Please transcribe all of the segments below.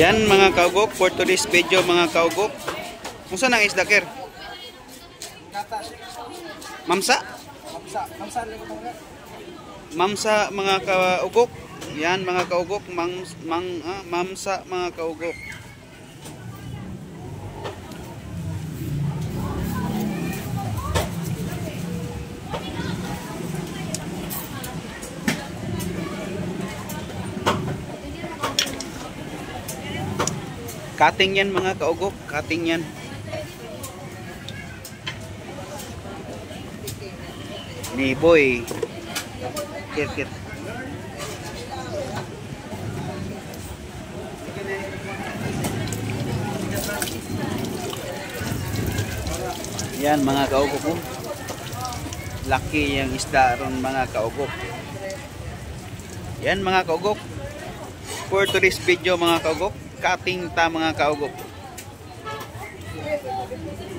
Yan mga kaugok, for today's video mga kaugok. Kung saan ang isda, Ker? Mamsa? Mamsa mga kaugok. Yan mga kaugok, mamsa mga kaugok. Cutting yan mga kaugok, cutting yan. Ni boy. Kit. Yan mga kaugok ko. Laki yung isda ron mga kaugok. Yan mga kaugok. For today's video mga kaugok, cutting ta mga kaugok.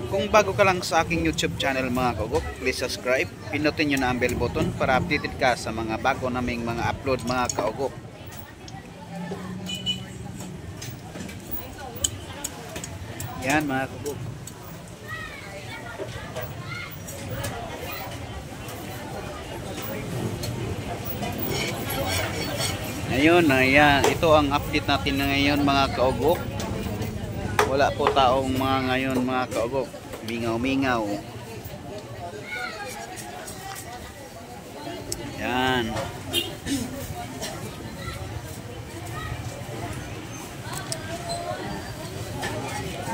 Kung bago ka lang sa aking YouTube channel mga kaugok, please subscribe, pinutin nyo na ang bell button para updated ka sa mga bago naming mga upload mga kaugok. Yan mga kaugok. Ngayon, ayan, ito ang update natin na ngayon mga kaugok. Wala po taong mga ngayon mga kaugok. Mingaw-mingaw. Yan.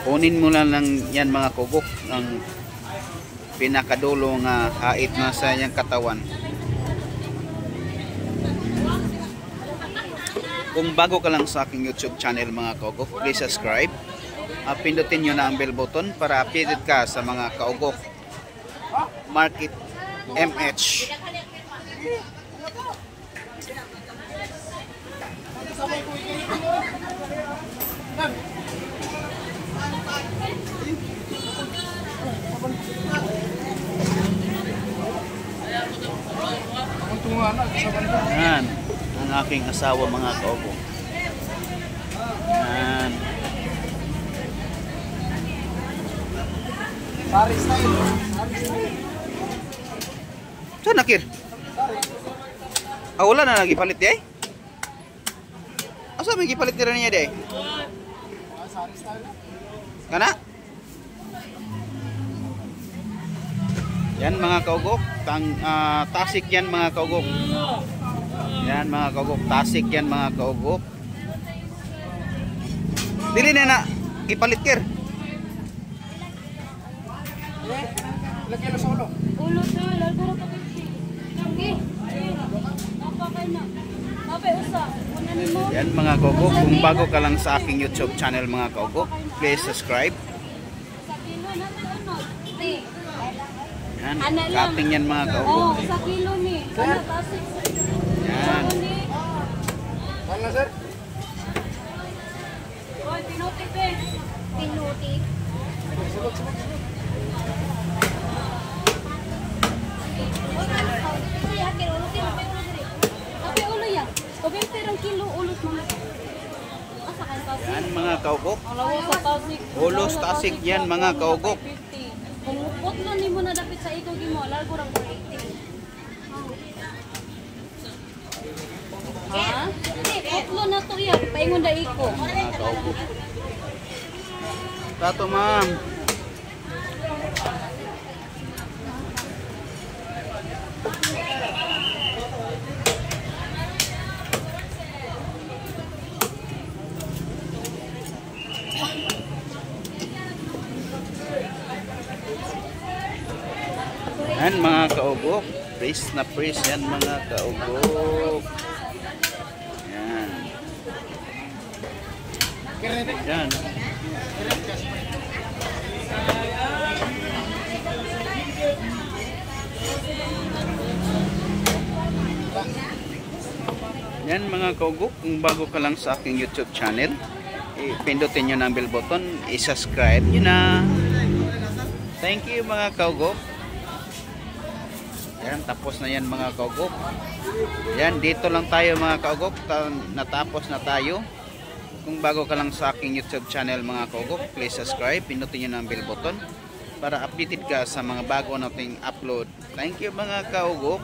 Kunin mo lang yan mga kaugok ang pinakadulo nga hait na sa iyang katawan. Kung bago ka lang sa aking YouTube channel mga kaugok, please subscribe. Pindutin nyo na ang bell button para updated ka sa mga kaugok Market MH. Yan ang aking asawa mga kaugok. Yan. Sari style. Saan nakir? Wala na lagi palit di ay? Asa may gipalit nila niya di ay? Sari style. Kana? Yan mga kaugok, tasik yan mga kaugok. Yan mga kaugok, tasik yan mga kaugok. Dili na ipalit kir. Lagyan na solo. Ulo to, lalburo ka pipsi. Okay. Napakay na. Napay usa. Una ni mo. Yan mga kaugok, kung bago ka lang sa aking YouTube channel mga kaugok, please subscribe. Sa kilo na to ano? Yan, cutting yan mga kaugok. Oh, sa kilo ni. Ano tasik? Yan. Saan na sir? Oy, pinuti pe. Pinuti. Subok. Yan mga kaugok. Ulos tasik yan mga kaugok. Kung putlo ni mo na dapit sa ikaw gimo, largo rang 80. Ha? Putlo na to iya, paingon da iko. Mga kaugok. Tato ma'am. Yan mga kaugok, press na press yan mga kaugok. Yan. Yan. Yan mga kaugok, kung bago ka lang sa aking YouTube channel, pindutin nyo ng bell button, i-subscribe nyo na. Thank you mga kaugok. Yan, tapos na yan mga kaugok. Yan, dito lang tayo mga kaugok. Natapos na tayo. Kung bago ka lang sa aking YouTube channel mga kaugok, please subscribe, pindutin nyo ng bell button para updated ka sa mga bago nating upload. Thank you mga kaugok.